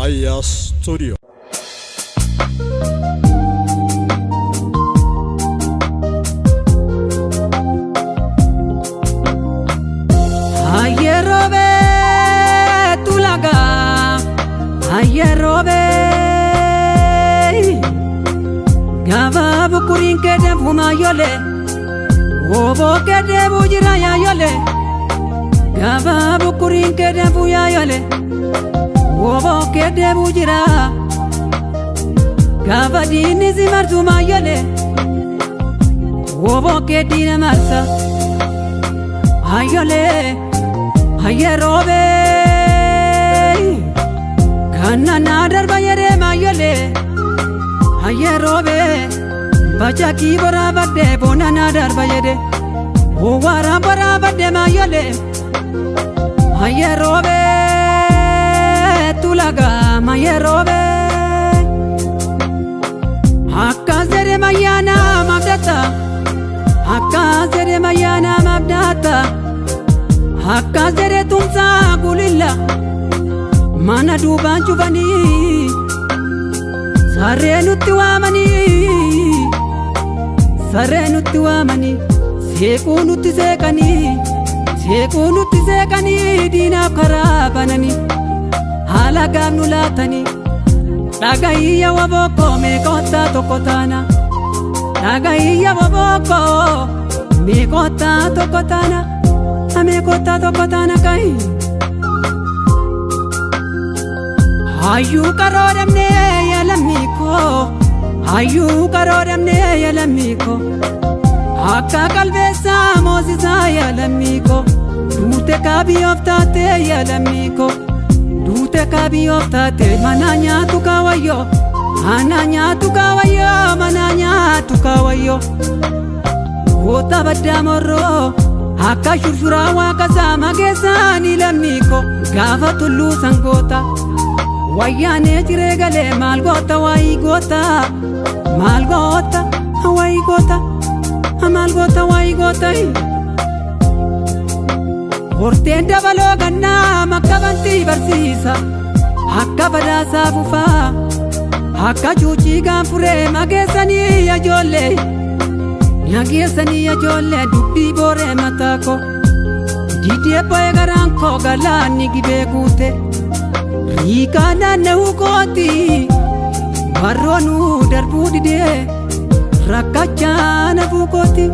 Aya Studio. Ayerobe tulaga, ayerobe gava bukurin kede fuma yole, wobo kede bujira ya yole, gava bukurin kede fuya yole, wobo kede bujira, gava dini zimartuma yole, wobo kede marsa, ayole. Ayerobe kanna nadar bayere mayole ayerobe bacha ki barabade bona nadar bayede o wara barabade mayole ayerobe tulaga mayerobe hakka zere mayana mabdata hakka zere mayana mabdata Hakka zere tumsa gulilla mana duban chubani sarenutti wamani sekunutti sekani dina karabanani hala gamnu latani dagaiya waboko me kota tokotana dagaiya waboko me kota tokotana Ame kota tokotana kai Ayu karodamne yalamiko Akka kalbesa mosisa yalamiko Dute kabi oftate yalamiko Dute kabi oftate mananya tukawayo mananya tukawayo Kota badamoro Akka shurshura waqasa magesani lamiko gafa tullu sangota wayane jiregale malgota waigota horten dabalo ganna makabanti barsisa akka badasa fufa akka chuchi ganfure magesani ajolle Yagesani ya jolle dubbi bore matako Didie boy garanko galani gibegute Rikana ne ukoti Baronu darbu dide Rakacha na bukoti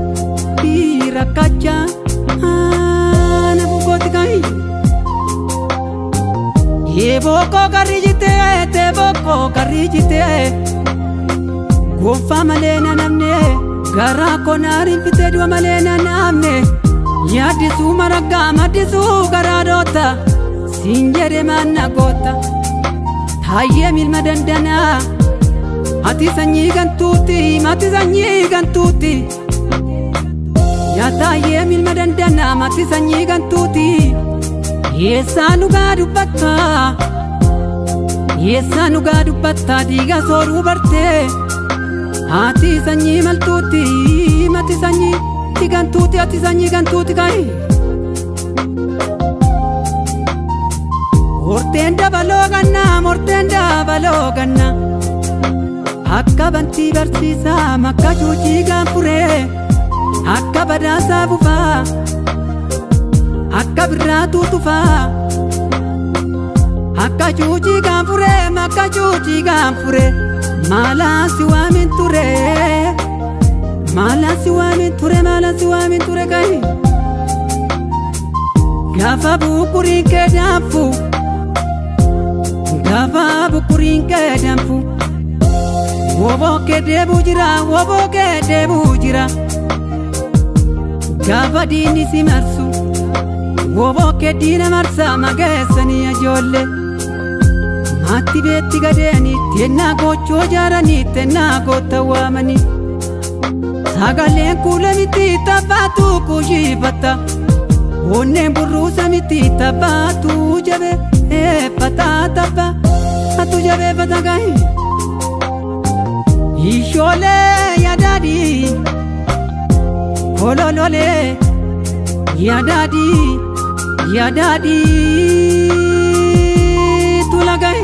Rakacha na bukoti kai Yeboko karijite Gofa malena namne Gara konari pite dua malena namne Yadisu maraga madisu garadota Sinjere manna gota Thaye milma dandana Ati sanyi gantuti Ya thaye milma dandana Mati sanyi gantuti Yesa nuga dubbata Diga soru barte Ati sanyi maltuti, mati sanyi gantuti, ati sanyi gantuti kai. Horten dabalo ganna, akka banti barsisa makka chuchi ganfure, akka badasa bufa, akka birratu tufa, akka chuchi ganfure. Malasi wamin ture kai Gafa bukurin ke damfu Wobo kede bujira Gafa dini si marsu Wobo kedina marsa magesani ajolle Mati beti gadeni tenna gocho jarani tenna gotawamani Sagalen kulamiti tabatu kushibata Onne burusa miti tabatu jabe pata taba atu jabe patagai Ishole ya dadi Hololole ya dadi tulagai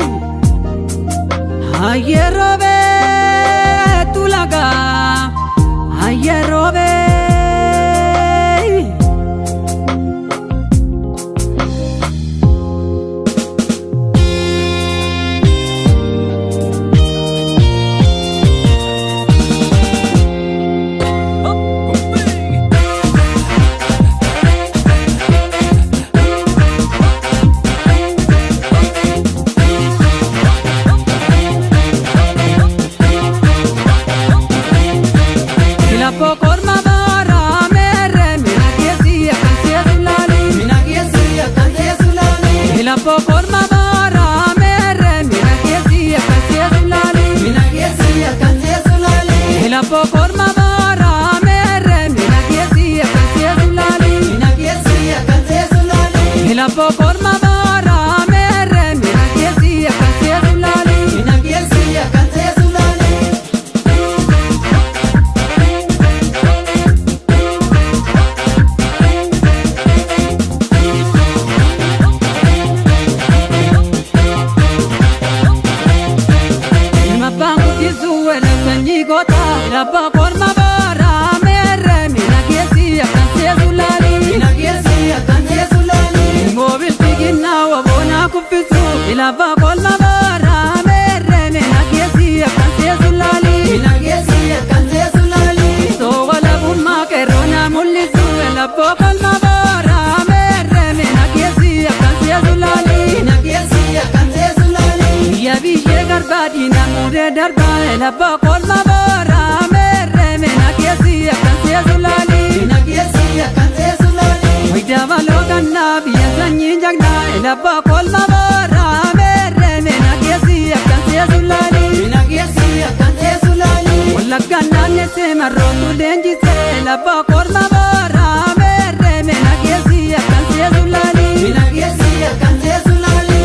Elabba kolma bara merre mena kesi akante sulali. Mena kesi akante sulali. So wala bumma kerona mullisu. Elabba kolma bara merre mena kesi akante sulali. Mena kesi akante sulali. Ya biye garbadi na mure darba. Elabba kolma bara merre mena kesi akante sulali. Mena kesi akante sulali. Wida baloga na biya sanyi jagna. Elabba kolma bara merre mena kesi akante sulali. Mena kesi akante sulali. Wallagga naanne se marrootu leenjise. Elabba kolma bara merre mena kesi akante sulali. Mena kesi akante sulali.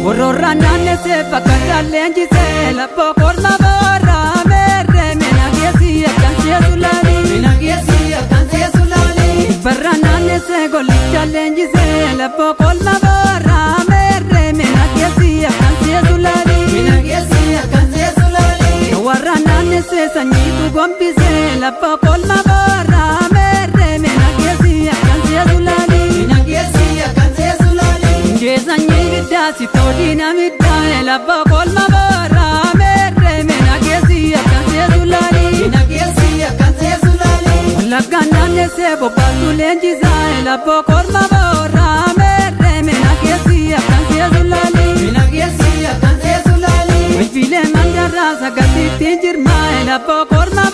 Ororra naanne se fakkata leenjise. Elabba kolma bara merre mena kesi akante sulali. Mena kesi akante sulali. Barra naanne se gollicha leenjise. Elabba kolma bara merre mena kesi akante sulali. Mena kesi akante sulali. Warra naanne se sanyiitu gombise. Elabba kolma bara merre mena kesi akante sulali. Mena kesi akante sulali. Njee sanyii biddaa si toodiina middaa. Elabba kolma bara merre mena kesi akante sulali. Mena kesi akante sulali. Wallagga naanne se bobbaatu leenjisa. Elabba kolma bara merre mena kesi akante sulali. Mena kesi akante sulali. Walfiilee mandarraa sagatiitti jirma. Elabba kolma